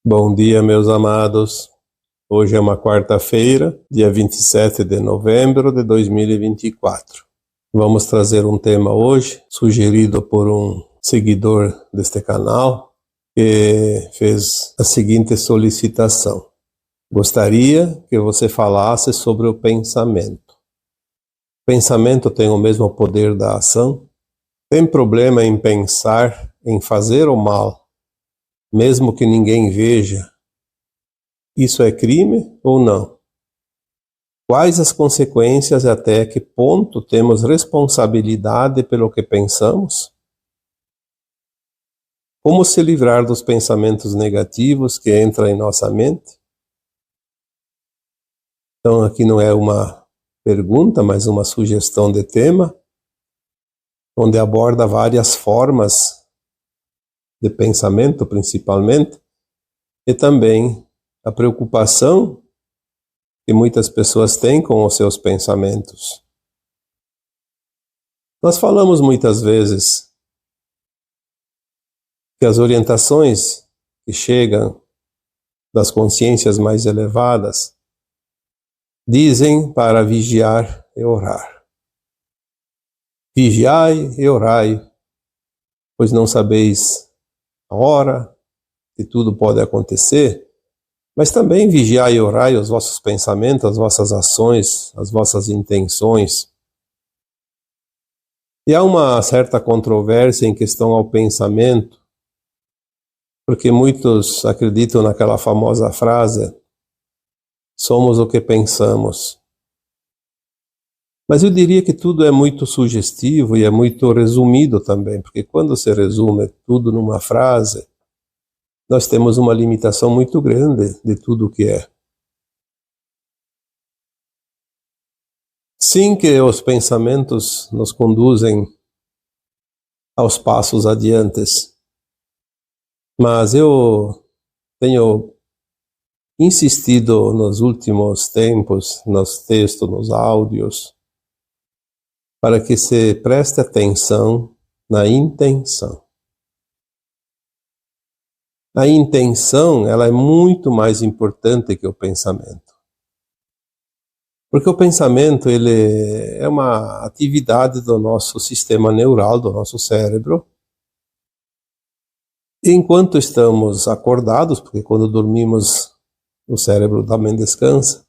Bom dia, meus amados. Hoje é uma quarta-feira, dia 27 de novembro de 2024. Vamos trazer um tema hoje, sugerido por um seguidor deste canal, que fez a seguinte solicitação. Gostaria que você falasse sobre o pensamento. O pensamento tem o mesmo poder da ação? Tem problema em pensar em fazer o mal, mesmo que ninguém veja? Isso é crime ou não? Quais as consequências e até que ponto temos responsabilidade pelo que pensamos? Como se livrar dos pensamentos negativos que entram em nossa mente? Então aqui não é uma pergunta, mas uma sugestão de tema, onde aborda várias formas de pensamento, principalmente, e também a preocupação que muitas pessoas têm com os seus pensamentos. Nós falamos muitas vezes que as orientações que chegam das consciências mais elevadas dizem para vigiar e orar. Vigiai e orai, pois não sabeis a hora que tudo pode acontecer, mas também vigiai e orai os vossos pensamentos, as vossas ações, as vossas intenções. E há uma certa controvérsia em questão ao pensamento, porque muitos acreditam naquela famosa frase, somos o que pensamos. Mas eu diria que tudo é muito sugestivo e é muito resumido também, porque quando se resume tudo numa frase, nós temos uma limitação muito grande de tudo o que é. Sim que os pensamentos nos conduzem aos passos adiante, mas eu tenho insistido nos últimos tempos, nos textos, nos áudios, para que se preste atenção na intenção. A intenção, ela é muito mais importante que o pensamento. Porque o pensamento, ele é uma atividade do nosso sistema neural, do nosso cérebro. E enquanto estamos acordados, porque quando dormimos, o cérebro também descansa.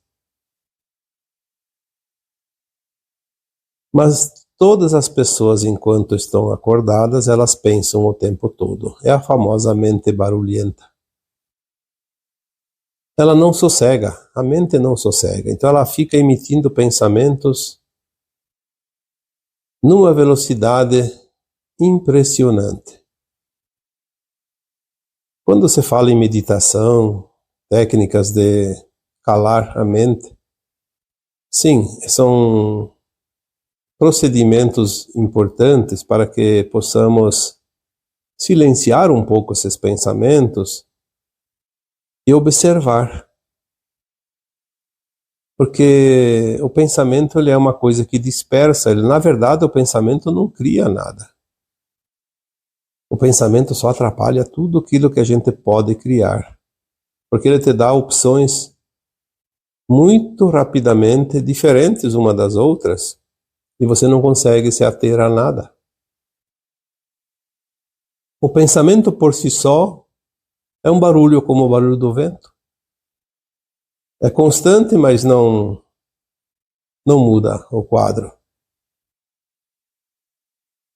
Mas todas as pessoas, enquanto estão acordadas, elas pensam o tempo todo. É a famosa mente barulhenta. Ela não sossega, a mente não sossega. Então ela fica emitindo pensamentos numa velocidade impressionante. Quando se fala em meditação, técnicas de calar a mente, sim, são procedimentos importantes para que possamos silenciar um pouco esses pensamentos e observar. Porque o pensamento, ele é uma coisa que dispersa. Na verdade, o pensamento não cria nada. O pensamento só atrapalha tudo aquilo que a gente pode criar. Porque ele te dá opções muito rapidamente diferentes uma das outras e você não consegue se ater a nada. O pensamento por si só é um barulho como o barulho do vento. É constante, mas não muda o quadro.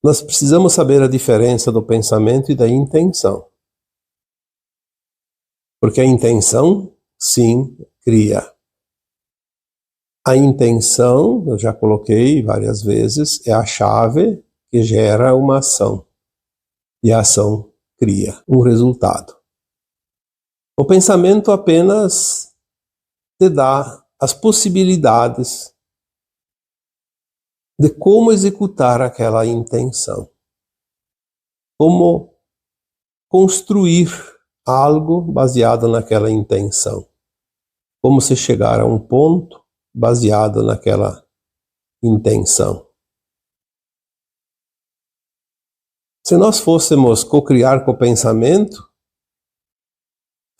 Nós precisamos saber a diferença do pensamento e da intenção. Porque a intenção, sim, cria. A intenção, eu já coloquei várias vezes, é a chave que gera uma ação. E a ação cria um resultado. O pensamento apenas te dá as possibilidades de como executar aquela intenção. Como construir algo baseado naquela intenção. Como se chegar a um ponto baseado naquela intenção. Se nós fôssemos co-criar com o pensamento,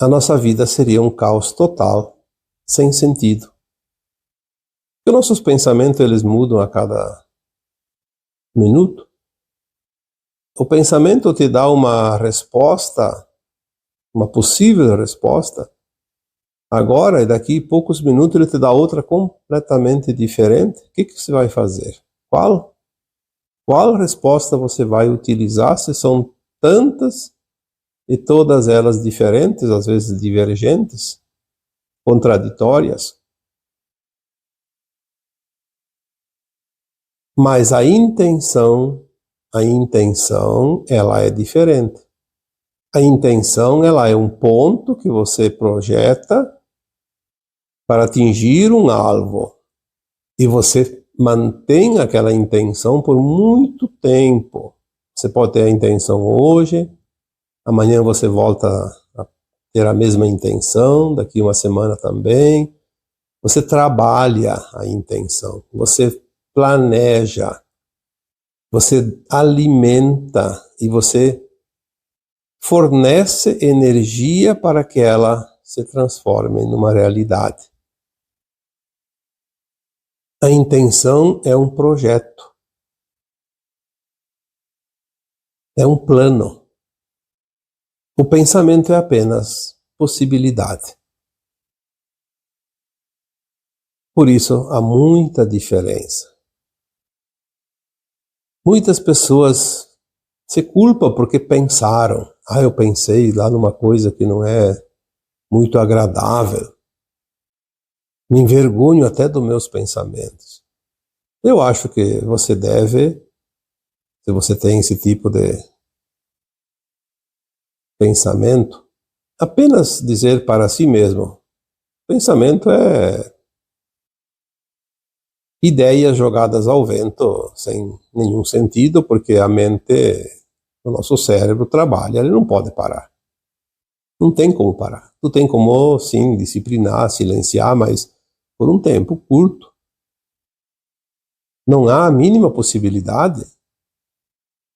a nossa vida seria um caos total, sem sentido. Porque nossos pensamentos, eles mudam a cada minuto. O pensamento te dá uma resposta, uma possível resposta. Agora, e daqui a poucos minutos, ele te dá outra completamente diferente. O que você vai fazer? Qual resposta você vai utilizar, se são tantas e todas elas diferentes, às vezes divergentes, contraditórias? Mas a intenção, ela é diferente. A intenção, ela é um ponto que você projeta para atingir um alvo. E você mantém aquela intenção por muito tempo. Você pode ter a intenção hoje, amanhã você volta a ter a mesma intenção, daqui uma semana também. Você trabalha a intenção, você planeja, você alimenta e você fornece energia para que ela se transforme numa realidade. A intenção é um projeto, é um plano. O pensamento é apenas possibilidade. Por isso, há muita diferença. Muitas pessoas se culpam porque pensaram. Eu pensei lá numa coisa que não é muito agradável. Me envergonho até dos meus pensamentos. Eu acho que você deve, se você tem esse tipo de pensamento, apenas dizer para si mesmo: pensamento é ideias jogadas ao vento sem nenhum sentido, porque a mente, o nosso cérebro trabalha, ele não pode parar. Não tem como parar. Tu tem como, sim, disciplinar, silenciar, mas por um tempo curto. Não há a mínima possibilidade,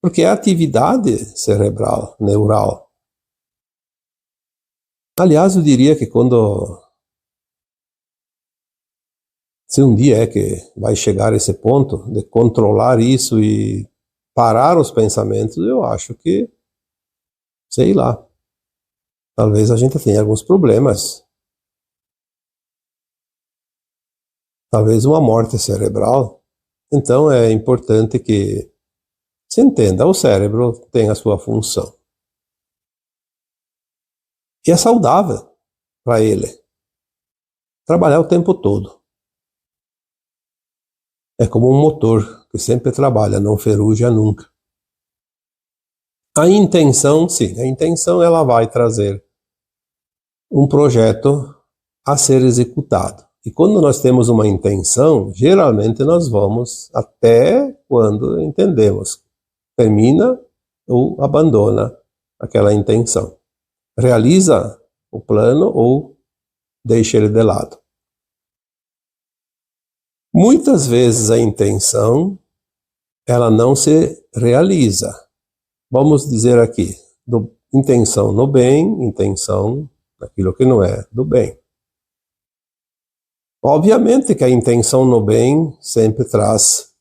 porque é atividade cerebral, neural. Aliás, eu diria que se um dia é que vai chegar esse ponto de controlar isso e parar os pensamentos, eu acho que, sei lá, talvez a gente tenha alguns problemas. Talvez uma morte cerebral. Então é importante que se entenda, o cérebro tem a sua função. E é saudável para ele trabalhar o tempo todo. É como um motor que sempre trabalha, não ferruja nunca. A intenção, sim, a intenção ela vai trazer um projeto a ser executado. E quando nós temos uma intenção, geralmente nós vamos até quando entendemos. Termina ou abandona aquela intenção. Realiza o plano ou deixa ele de lado. Muitas vezes a intenção, ela não se realiza. Vamos dizer aqui, intenção no bem, intenção naquilo que não é do bem. Obviamente que a intenção no bem sempre traz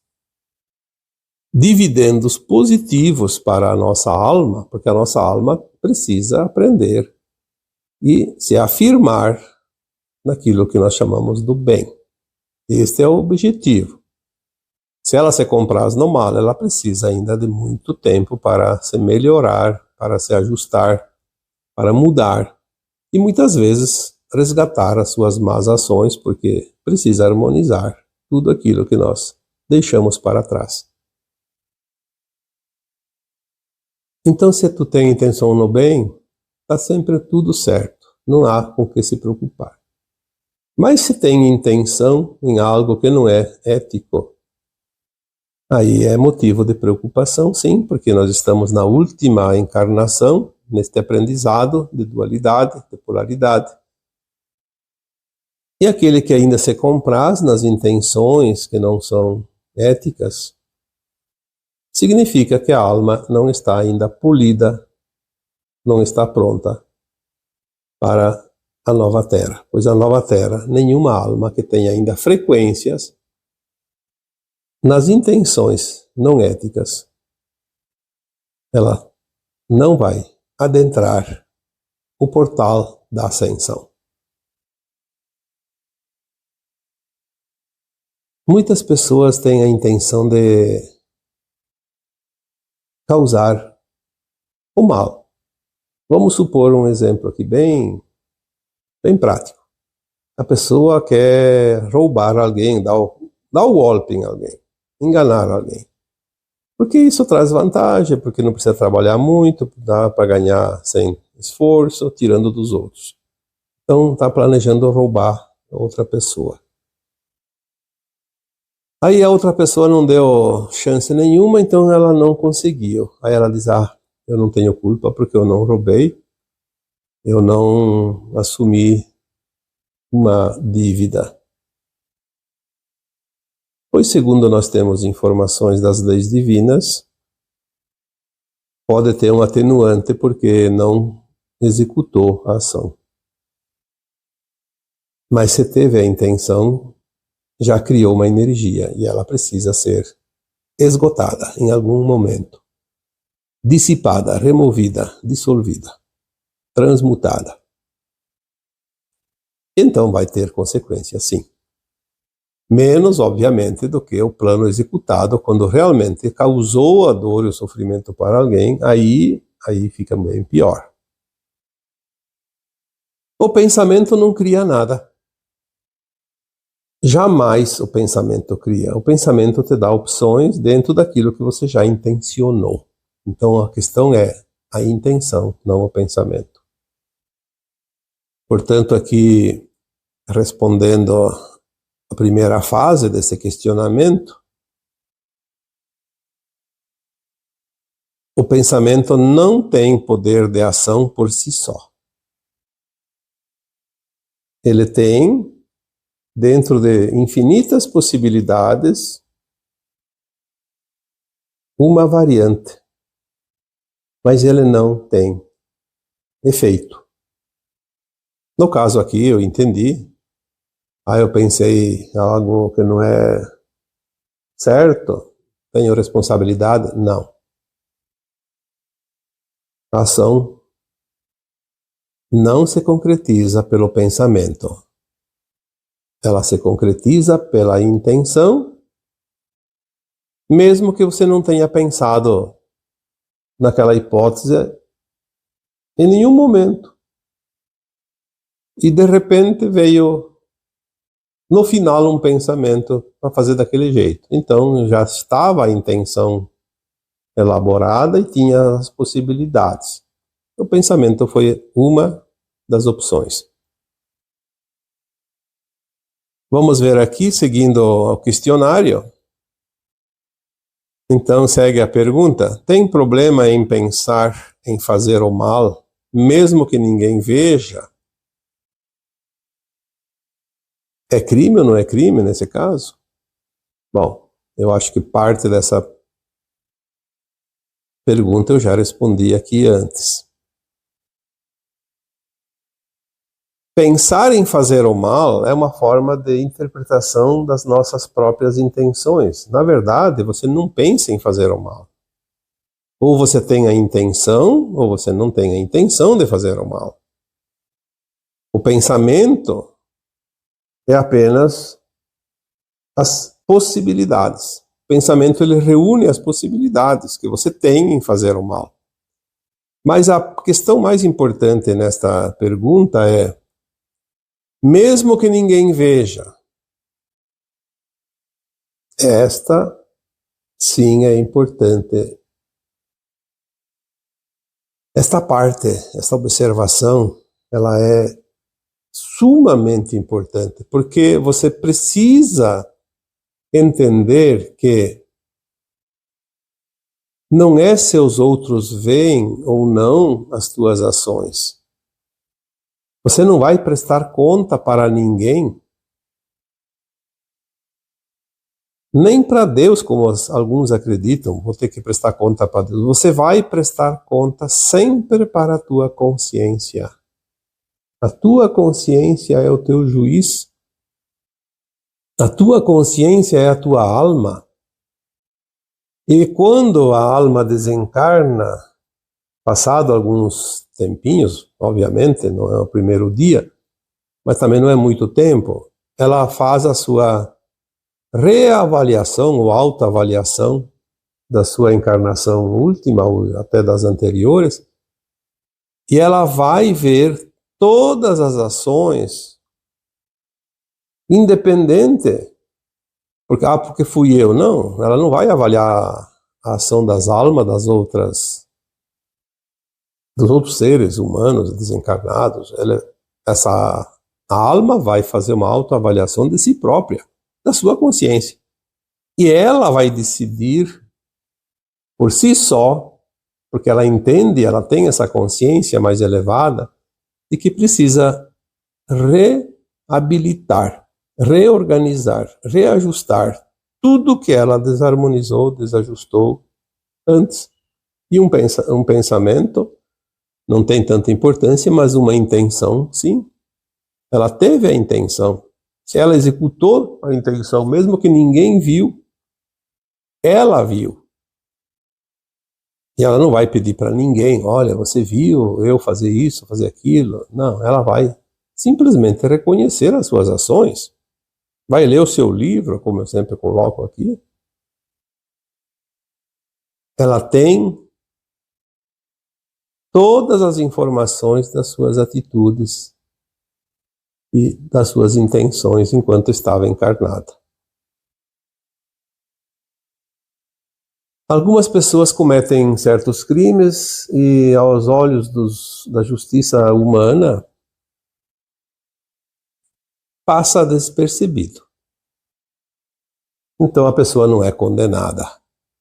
dividendos positivos para a nossa alma, porque a nossa alma precisa aprender e se afirmar naquilo que nós chamamos do bem. Este é o objetivo. Se ela se compraz no mal, ela precisa ainda de muito tempo para se melhorar, para se ajustar, para mudar e muitas vezes resgatar as suas más ações, porque precisa harmonizar tudo aquilo que nós deixamos para trás. Então, se tu tem intenção no bem, está sempre tudo certo, não há com que se preocupar. Mas se tem intenção em algo que não é ético, aí é motivo de preocupação, sim, porque nós estamos na última encarnação, neste aprendizado de dualidade, de polaridade. E aquele que ainda se compraz nas intenções que não são éticas, significa que a alma não está ainda polida, não está pronta para a nova Terra, pois a nova Terra, nenhuma alma que tenha ainda frequências nas intenções não éticas, ela não vai adentrar o portal da ascensão. Muitas pessoas têm a intenção de causar o mal. Vamos supor um exemplo aqui bem prático. A pessoa quer roubar alguém, dar o golpe em alguém, enganar alguém. Porque isso traz vantagem, porque não precisa trabalhar muito, dá para ganhar sem esforço, tirando dos outros. Então está planejando roubar outra pessoa. Aí a outra pessoa não deu chance nenhuma, então ela não conseguiu. Aí ela diz, eu não tenho culpa porque eu não roubei, eu não assumi uma dívida. Pois segundo nós temos informações das leis divinas, pode ter um atenuante porque não executou a ação. Mas se teve a intenção, já criou uma energia e ela precisa ser esgotada em algum momento, dissipada, removida, dissolvida, transmutada. Então vai ter consequência, sim. Menos, obviamente, do que o plano executado quando realmente causou a dor e o sofrimento para alguém, aí fica bem pior. O pensamento não cria nada. Jamais o pensamento cria. O pensamento te dá opções dentro daquilo que você já intencionou. Então a questão é a intenção, não o pensamento. Portanto, aqui, respondendo a primeira fase desse questionamento, o pensamento não tem poder de ação por si só. Ele tem, dentro de infinitas possibilidades, uma variante, mas ele não tem efeito. No caso aqui, eu entendi, eu pensei algo que não é certo, tenho responsabilidade? Não. A ação não se concretiza pelo pensamento. Ela se concretiza pela intenção, mesmo que você não tenha pensado naquela hipótese em nenhum momento. E de repente veio no final um pensamento para fazer daquele jeito. Então já estava a intenção elaborada e tinha as possibilidades. O pensamento foi uma das opções. Vamos ver aqui, seguindo o questionário. Então segue a pergunta: tem problema em pensar em fazer o mal, mesmo que ninguém veja? É crime ou não é crime nesse caso? Bom, eu acho que parte dessa pergunta eu já respondi aqui antes. Pensar em fazer o mal é uma forma de interpretação das nossas próprias intenções. Na verdade, você não pensa em fazer o mal. Ou você tem a intenção, ou você não tem a intenção de fazer o mal. O pensamento é apenas as possibilidades. O pensamento ele reúne as possibilidades que você tem em fazer o mal. Mas a questão mais importante nesta pergunta é: mesmo que ninguém veja, esta sim é importante. Esta parte, esta observação, ela é sumamente importante, porque você precisa entender que não é se os outros veem ou não as tuas ações. Você não vai prestar conta para ninguém, nem para Deus, como alguns acreditam, vou ter que prestar conta para Deus. Você vai prestar conta sempre para a tua consciência. A tua consciência é o teu juiz. A tua consciência é a tua alma. E quando a alma desencarna, passado alguns tempinhos, obviamente, não é o primeiro dia, mas também não é muito tempo, ela faz a sua reavaliação ou autoavaliação da sua encarnação última ou até das anteriores, e ela vai ver todas as ações, independente, porque fui eu, não, ela não vai avaliar a ação das almas dos outros seres humanos desencarnados. A alma vai fazer uma autoavaliação de si própria, da sua consciência, e ela vai decidir por si só, porque ela entende, ela tem essa consciência mais elevada, de que precisa reabilitar, reorganizar, reajustar tudo que ela desarmonizou, desajustou antes. E um pensamento não tem tanta importância, mas uma intenção, sim. Ela teve a intenção. Se ela executou a intenção, mesmo que ninguém viu, ela viu. E ela não vai pedir para ninguém, olha, você viu eu fazer isso, fazer aquilo. Não, ela vai simplesmente reconhecer as suas ações. Vai ler o seu livro, como eu sempre coloco aqui. Ela tem todas as informações das suas atitudes e das suas intenções enquanto estava encarnada. Algumas pessoas cometem certos crimes e, aos olhos da justiça humana, passa despercebido. Então a pessoa não é condenada.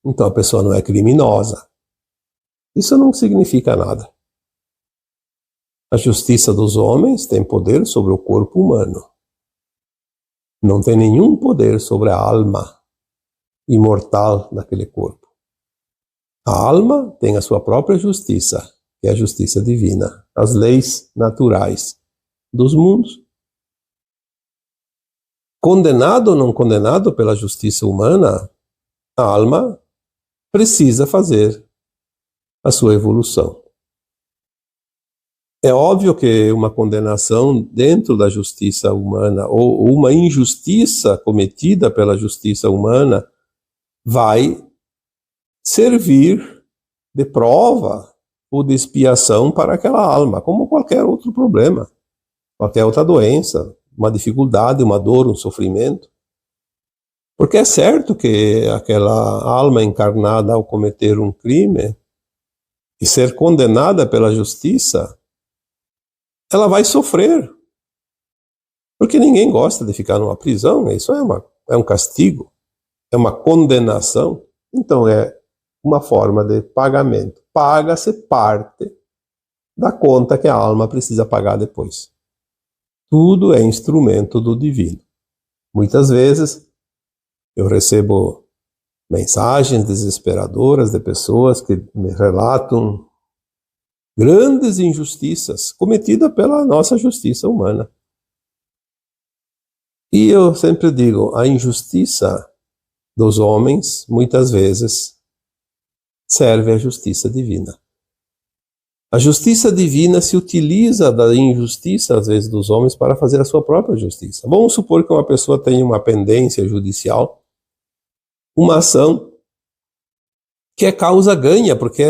Então a pessoa não é criminosa. Isso não significa nada. A justiça dos homens tem poder sobre o corpo humano. Não tem nenhum poder sobre a alma imortal daquele corpo. A alma tem a sua própria justiça, que é a justiça divina, as leis naturais dos mundos. Condenado ou não condenado pela justiça humana, a alma precisa fazer a sua evolução. É óbvio que uma condenação dentro da justiça humana ou uma injustiça cometida pela justiça humana vai servir de prova ou de expiação para aquela alma, como qualquer outro problema, qualquer outra doença, uma dificuldade, uma dor, um sofrimento. Porque é certo que aquela alma encarnada ao cometer um crime e ser condenada pela justiça, ela vai sofrer. Porque ninguém gosta de ficar numa prisão, isso é um castigo, é uma condenação. Então é uma forma de pagamento. Paga-se parte da conta que a alma precisa pagar depois. Tudo é instrumento do divino. Muitas vezes eu recebo mensagens desesperadoras de pessoas que me relatam grandes injustiças cometidas pela nossa justiça humana. E eu sempre digo, a injustiça dos homens, muitas vezes, serve à justiça divina. A justiça divina se utiliza da injustiça, às vezes, dos homens para fazer a sua própria justiça. Vamos supor que uma pessoa tenha uma pendência judicial, uma ação que é causa ganha, porque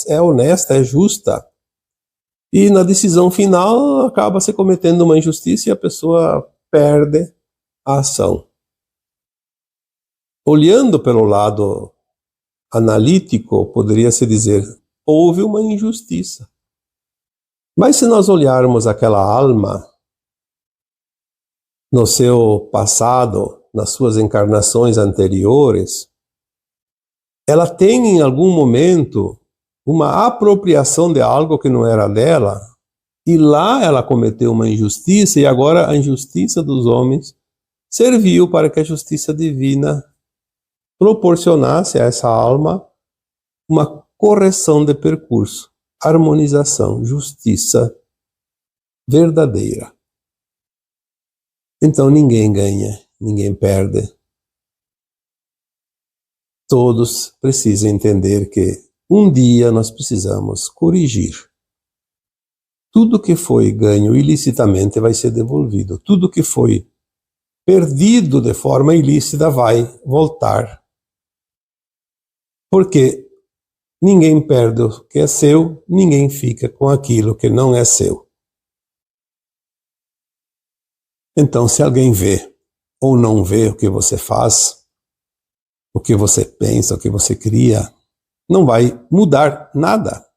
é honesta, é justa. E na decisão final acaba se cometendo uma injustiça e a pessoa perde a ação. Olhando pelo lado analítico, poderia-se dizer, houve uma injustiça. Mas se nós olharmos aquela alma no seu passado, nas suas encarnações anteriores, ela tem em algum momento uma apropriação de algo que não era dela, e lá ela cometeu uma injustiça, e agora a injustiça dos homens serviu para que a justiça divina proporcionasse a essa alma uma correção de percurso, harmonização, justiça verdadeira. Então ninguém ganha, ninguém perde. Todos precisam entender que um dia nós precisamos corrigir. Tudo que foi ganho ilicitamente vai ser devolvido. Tudo que foi perdido de forma ilícita vai voltar. Porque ninguém perde o que é seu, ninguém fica com aquilo que não é seu. Então, se alguém vê ou não vê o que você faz, o que você pensa, o que você cria, não vai mudar nada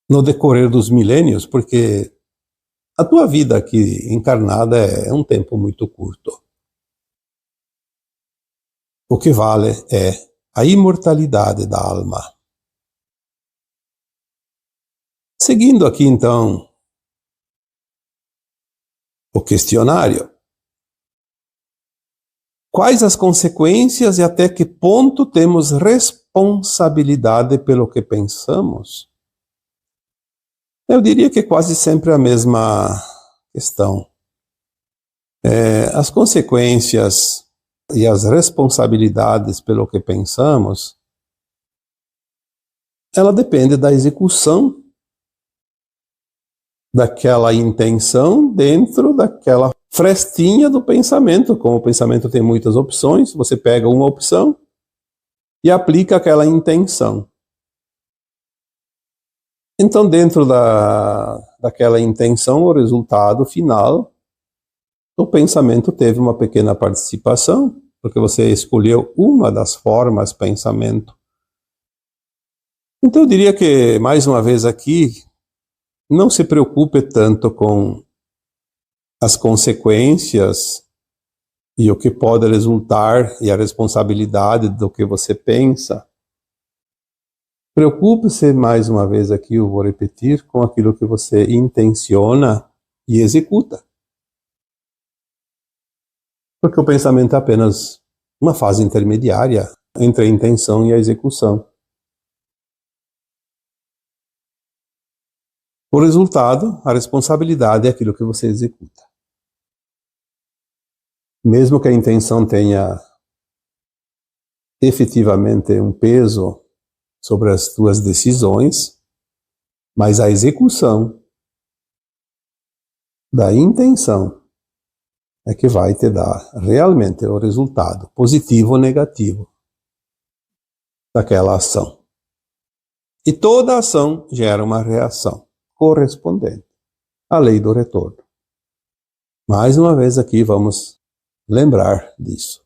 no decorrer dos milênios, porque a tua vida aqui encarnada é um tempo muito curto. O que vale é a imortalidade da alma. Seguindo aqui, então, o questionário. Quais as consequências e até que ponto temos responsabilidade pelo que pensamos? Eu diria que quase sempre a mesma questão. As consequências e as responsabilidades pelo que pensamos, ela depende da execução daquela intenção dentro daquela frestinha do pensamento. Como o pensamento tem muitas opções, você pega uma opção e aplica aquela intenção. Então, dentro daquela intenção, o resultado final, o pensamento teve uma pequena participação, porque você escolheu uma das formas pensamento. Então, eu diria que, mais uma vez aqui, não se preocupe tanto com as consequências e o que pode resultar e a responsabilidade do que você pensa. Preocupe-se, mais uma vez aqui, eu vou repetir, com aquilo que você intenciona e executa. Porque o pensamento é apenas uma fase intermediária entre a intenção e a execução. O resultado, a responsabilidade é aquilo que você executa. Mesmo que a intenção tenha efetivamente um peso sobre as tuas decisões, mas a execução da intenção é que vai te dar realmente o resultado, positivo ou negativo, daquela ação. E toda ação gera uma reação correspondente à lei do retorno. Mais uma vez aqui vamos lembrar disso.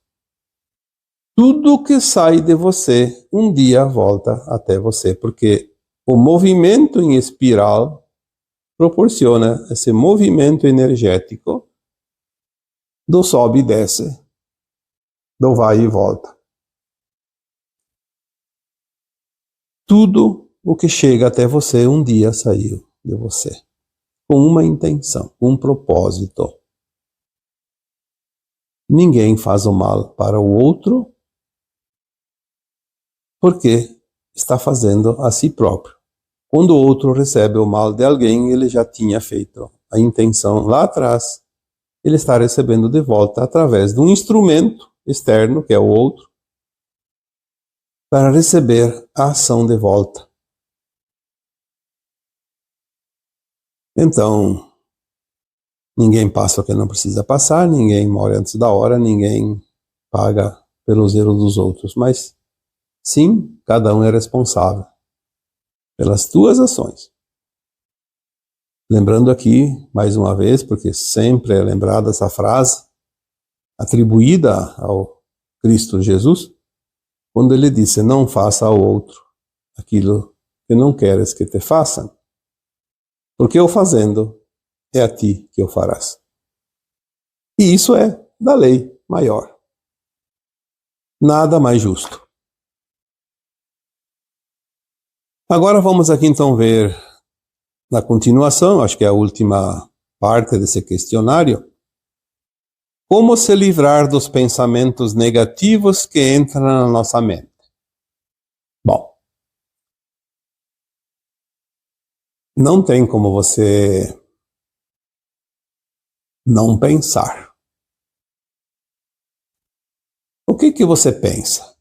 Tudo que sai de você, um dia volta até você, porque o movimento em espiral proporciona esse movimento energético do sobe e desce, do vai e volta. Tudo o que chega até você, um dia saiu de você, com uma intenção, um propósito. Ninguém faz o mal para o outro porque está fazendo a si próprio. Quando o outro recebe o mal de alguém, ele já tinha feito a intenção lá atrás. Ele está recebendo de volta através de um instrumento externo, que é o outro, para receber a ação de volta. Então, ninguém passa o que não precisa passar, ninguém morre antes da hora, ninguém paga pelos erros dos outros, mas sim, cada um é responsável pelas tuas ações. Lembrando aqui, mais uma vez, porque sempre é lembrada essa frase, atribuída ao Cristo Jesus, quando ele disse, não faça ao outro aquilo que não queres que te façam, porque eu fazendo, é a ti que o farás. E isso é da lei maior. Nada mais justo. Agora vamos aqui então ver na continuação, acho que é a última parte desse questionário, como se livrar dos pensamentos negativos que entram na nossa mente. Bom, não tem como você não pensar. O que você pensa?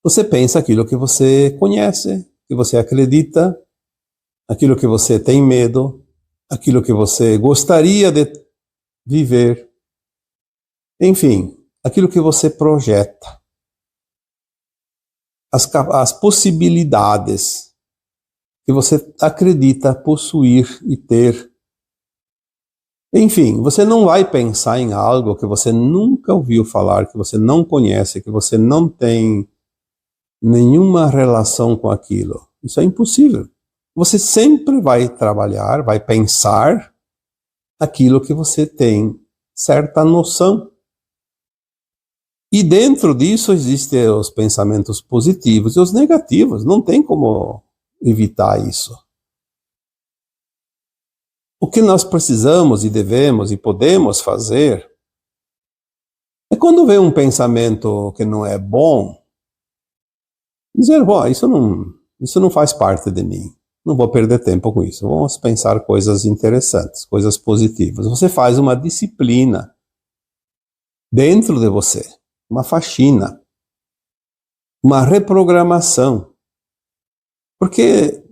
Você pensa aquilo que você conhece, que você acredita, aquilo que você tem medo, aquilo que você gostaria de viver. Enfim, aquilo que você projeta. As possibilidades que você acredita possuir e ter. Enfim, você não vai pensar em algo que você nunca ouviu falar, que você não conhece, que você não tem nenhuma relação com aquilo. Isso é impossível. Você sempre vai trabalhar, vai pensar aquilo que você tem certa noção. E dentro disso existem os pensamentos positivos e os negativos. Não tem como evitar isso. O que nós precisamos e devemos e podemos fazer é quando vem um pensamento que não é bom, dizer, isso não faz parte de mim. Não vou perder tempo com isso. Vamos pensar coisas interessantes, coisas positivas. Você faz uma disciplina dentro de você, uma faxina, uma reprogramação. Porque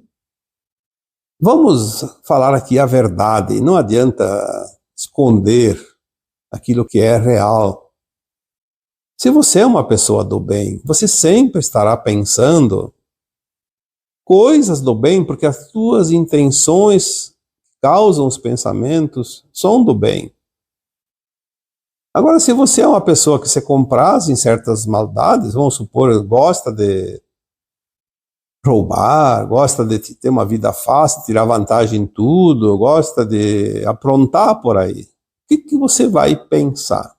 vamos falar aqui a verdade, não adianta esconder aquilo que é real. Se você é uma pessoa do bem, você sempre estará pensando coisas do bem, porque as suas intenções causam os pensamentos, são do bem. Agora, se você é uma pessoa que se compraz em certas maldades, vamos supor, gosta de roubar, gosta de ter uma vida fácil, tirar vantagem em tudo, gosta de aprontar por aí, o que você vai pensar?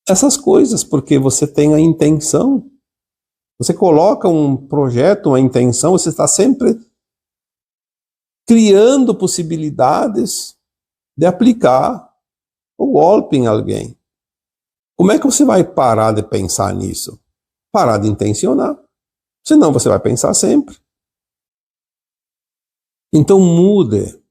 Essas coisas, porque você tem a intenção. Você coloca um projeto, uma intenção, você está sempre criando possibilidades de aplicar o golpe em alguém. Como é que você vai parar de pensar nisso? Parar de intencionar. Senão você vai pensar sempre. Então mude.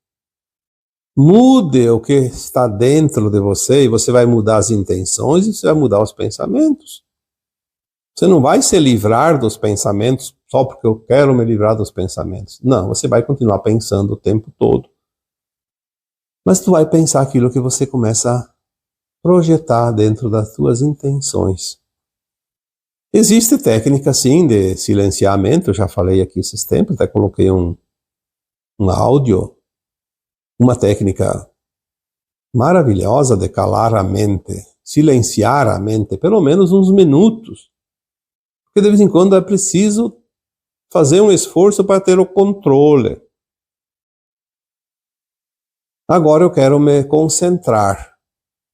Mude o que está dentro de você e você vai mudar as intenções e você vai mudar os pensamentos. Você não vai se livrar dos pensamentos só porque eu quero me livrar dos pensamentos. Não, você vai continuar pensando o tempo todo. Mas tu vai pensar aquilo que você começa a projetar dentro das suas intenções. Existe técnica, sim, de silenciamento. Eu já falei aqui esses tempos, até coloquei um áudio. Uma técnica maravilhosa de calar a mente, silenciar a mente, pelo menos uns minutos. Porque de vez em quando é preciso fazer um esforço para ter o controle. Agora eu quero me concentrar.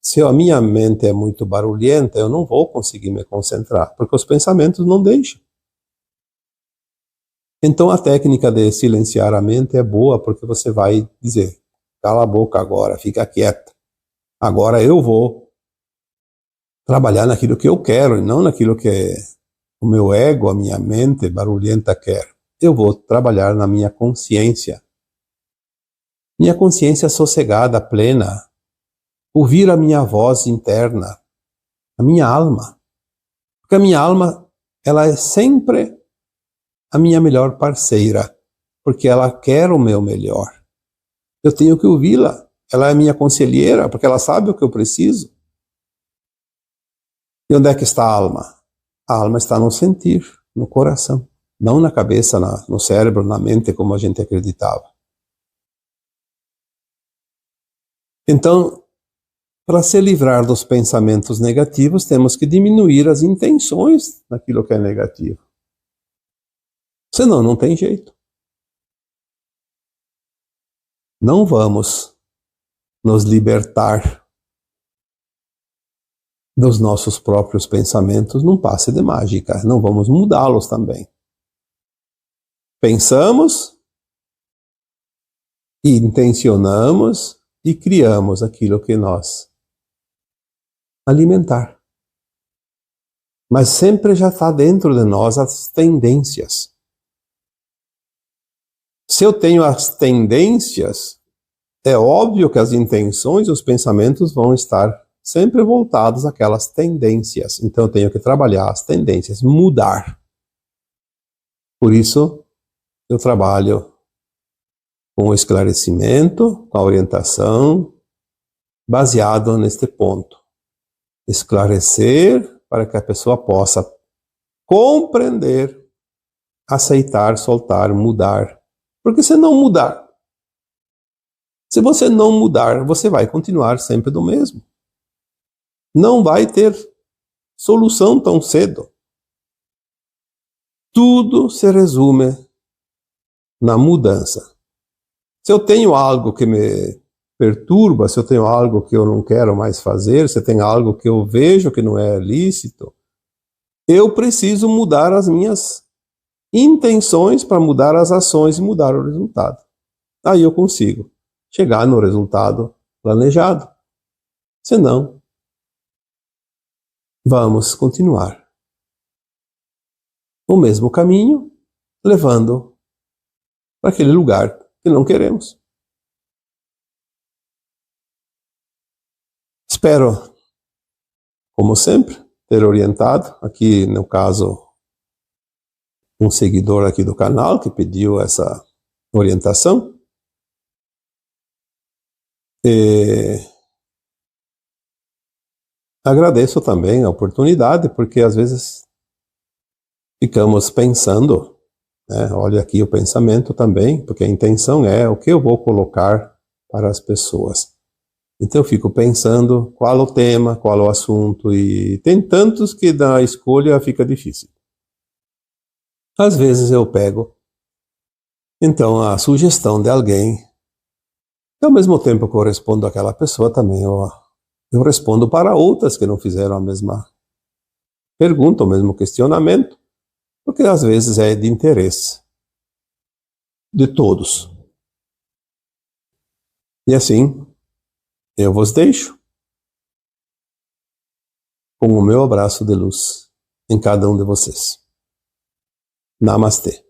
Se a minha mente é muito barulhenta, eu não vou conseguir me concentrar, porque os pensamentos não deixam. Então a técnica de silenciar a mente é boa, porque você vai dizer, cala a boca agora, fica quieta. Agora eu vou trabalhar naquilo que eu quero e não naquilo que o meu ego, a minha mente barulhenta quer. Eu vou trabalhar na minha consciência. Minha consciência sossegada, plena. Ouvir a minha voz interna, a minha alma. Porque a minha alma, ela é sempre a minha melhor parceira, porque ela quer o meu melhor. Eu tenho que ouvi-la. Ela é minha conselheira, porque ela sabe o que eu preciso. E onde é que está a alma? A alma está no sentir, no coração, não na cabeça, no cérebro, na mente, como a gente acreditava. Então, para se livrar dos pensamentos negativos, temos que diminuir as intenções naquilo que é negativo. Senão, não tem jeito. Não vamos nos libertar dos nossos próprios pensamentos num passe de mágica. Não vamos mudá-los também. Pensamos, e intencionamos e criamos aquilo que nós alimentar. Mas sempre já está dentro de nós as tendências. Se eu tenho as tendências, é óbvio que as intenções e os pensamentos vão estar sempre voltados àquelas tendências. Então eu tenho que trabalhar as tendências, mudar. Por isso, eu trabalho com o esclarecimento, com a orientação, baseado neste ponto. Esclarecer para que a pessoa possa compreender, aceitar, soltar, mudar. Porque se não mudar, se você não mudar, você vai continuar sempre do mesmo. Não vai ter solução tão cedo. Tudo se resume na mudança. Se eu tenho algo que me perturba, se eu tenho algo que eu não quero mais fazer, se tem algo que eu vejo que não é lícito, eu preciso mudar as minhas intenções para mudar as ações e mudar o resultado. Aí eu consigo chegar no resultado planejado. Senão, vamos continuar o mesmo caminho, levando para aquele lugar que não queremos. Espero, como sempre, ter orientado, aqui no caso, um seguidor aqui do canal que pediu essa orientação. E agradeço também a oportunidade, porque às vezes ficamos pensando, né? Olha aqui o pensamento também, porque a intenção é o que eu vou colocar para as pessoas. Então eu fico pensando qual o tema, qual o assunto, e tem tantos que da escolha fica difícil. Às vezes eu pego, então, a sugestão de alguém, e ao mesmo tempo que eu respondo àquela pessoa, também eu respondo para outras que não fizeram a mesma pergunta, o mesmo questionamento, porque às vezes é de interesse de todos. E assim, eu vos deixo com o meu abraço de luz em cada um de vocês. Namastê.